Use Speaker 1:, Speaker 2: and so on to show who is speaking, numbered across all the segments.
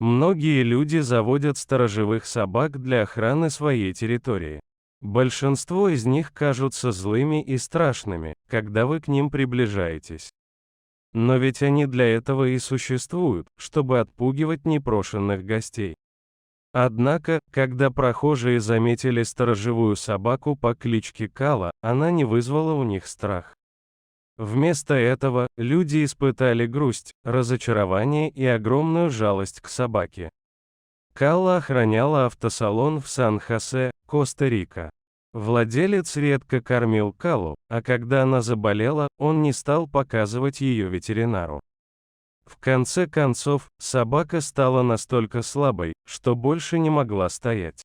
Speaker 1: Многие люди заводят сторожевых собак для охраны своей территории. Большинство из них кажутся злыми и страшными, когда вы к ним приближаетесь. Но ведь они для этого и существуют, чтобы отпугивать непрошенных гостей. Однако, когда прохожие заметили сторожевую собаку по кличке Кала, она не вызвала у них страх. Вместо этого, люди испытали грусть, разочарование и огромную жалость к собаке. Кала охраняла автосалон в Сан-Хосе, Коста-Рика. Владелец редко кормил Калу, а когда она заболела, он не стал показывать ее ветеринару. В конце концов, собака стала настолько слабой, что больше не могла стоять.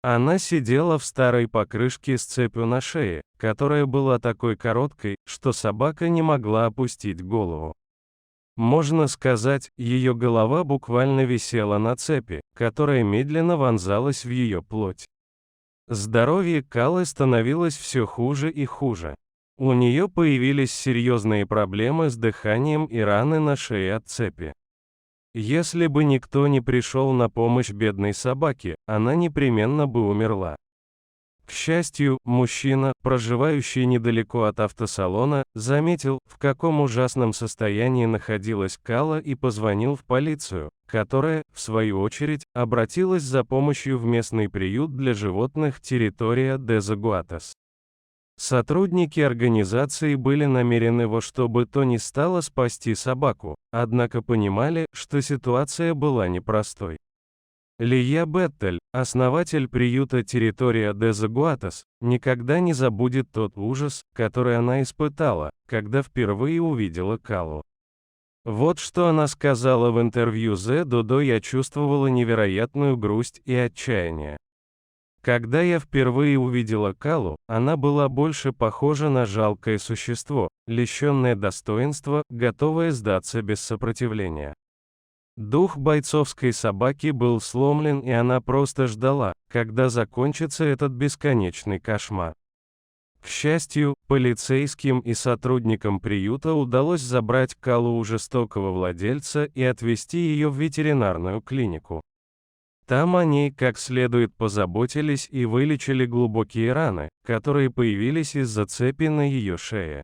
Speaker 1: Она сидела в старой покрышке с цепью на шее, которая была такой короткой, что собака не могла опустить голову. Можно сказать, ее голова буквально висела на цепи, которая медленно вонзалась в ее плоть. Здоровье Калы становилось все хуже и хуже. У нее появились серьезные проблемы с дыханием и раны на шее от цепи. Если бы никто не пришел на помощь бедной собаке, она непременно бы умерла. К счастью, мужчина, проживающий недалеко от автосалона, заметил, в каком ужасном состоянии находилась Кала и позвонил в полицию, которая, в свою очередь, обратилась за помощью в местный приют для животных Территория де Загуатас. Сотрудники организации были намерены во что бы то ни стало спасти собаку, однако понимали, что ситуация была непростой. Лия Беттель, основатель приюта Территория де Загуатас, никогда не забудет тот ужас, который она испытала, когда впервые увидела Калу. Вот что она сказала в интервью The Dodo: «Я чувствовала невероятную грусть и отчаяние. Когда я впервые увидела Калу, она была больше похожа на жалкое существо, лишенное достоинства, готовое сдаться без сопротивления. Дух бойцовской собаки был сломлен, и она просто ждала, когда закончится этот бесконечный кошмар». К счастью, полицейским и сотрудникам приюта удалось забрать Калу у жестокого владельца и отвезти ее в ветеринарную клинику. Там о ней как следует позаботились и вылечили глубокие раны, которые появились из-за цепи на ее шее.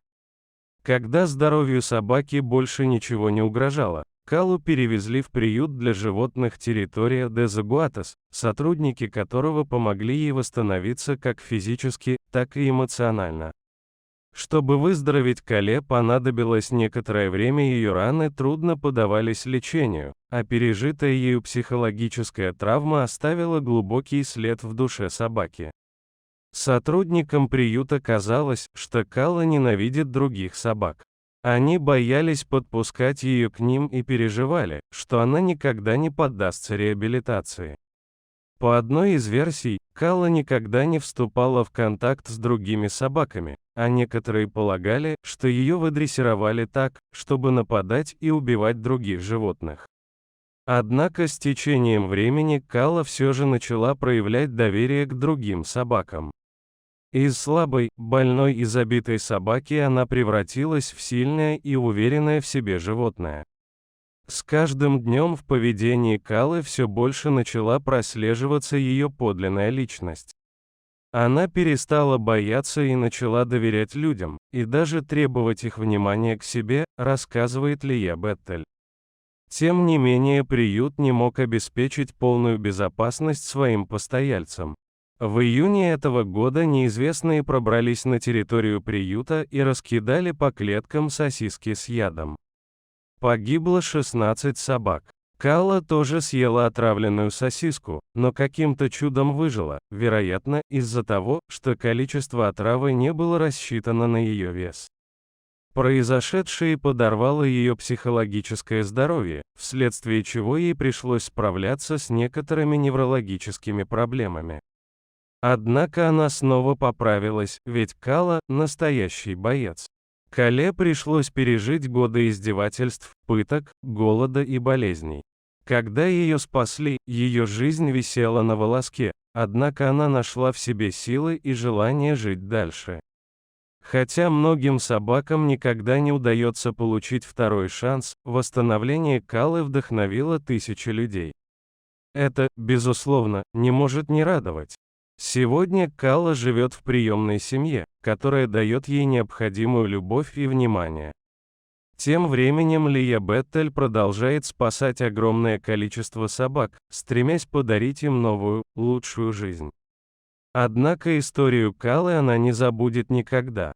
Speaker 1: Когда здоровью собаки больше ничего не угрожало, Калу перевезли в приют для животных Территория де Загуатас, сотрудники которого помогли ей восстановиться как физически, так и эмоционально. Чтобы выздороветь Кале понадобилось некоторое время, ее раны трудно поддавались лечению, а пережитая ею психологическая травма оставила глубокий след в душе собаки. Сотрудникам приюта казалось, что Кала ненавидит других собак. Они боялись подпускать ее к ним и переживали, что она никогда не поддастся реабилитации. По одной из версий, Кала никогда не вступала в контакт с другими собаками, а некоторые полагали, что ее выдрессировали так, чтобы нападать и убивать других животных. Однако с течением времени Кала все же начала проявлять доверие к другим собакам. Из слабой, больной и забитой собаки она превратилась в сильное и уверенное в себе животное. С каждым днем в поведении Калы все больше начала прослеживаться ее подлинная личность. Она перестала бояться и начала доверять людям, и даже требовать их внимания к себе, рассказывает Лия Беттель. Тем не менее, приют не мог обеспечить полную безопасность своим постояльцам. В июне этого года неизвестные пробрались на территорию приюта и раскидали по клеткам сосиски с ядом. Погибло 16 собак. Кала тоже съела отравленную сосиску, но каким-то чудом выжила, вероятно, из-за того, что количество отравы не было рассчитано на ее вес. Произошедшее подорвало ее психологическое здоровье, вследствие чего ей пришлось справляться с некоторыми неврологическими проблемами. Однако она снова поправилась, ведь Кала – настоящий боец. Кале пришлось пережить годы издевательств, пыток, голода и болезней. Когда ее спасли, ее жизнь висела на волоске, однако она нашла в себе силы и желание жить дальше. Хотя многим собакам никогда не удается получить второй шанс, восстановление Каллы вдохновило тысячи людей. Это, безусловно, не может не радовать. Сегодня Калла живет в приемной семье, которая дает ей необходимую любовь и внимание. Тем временем Лия Беттель продолжает спасать огромное количество собак, стремясь подарить им новую, лучшую жизнь. Однако историю Каллы она не забудет никогда.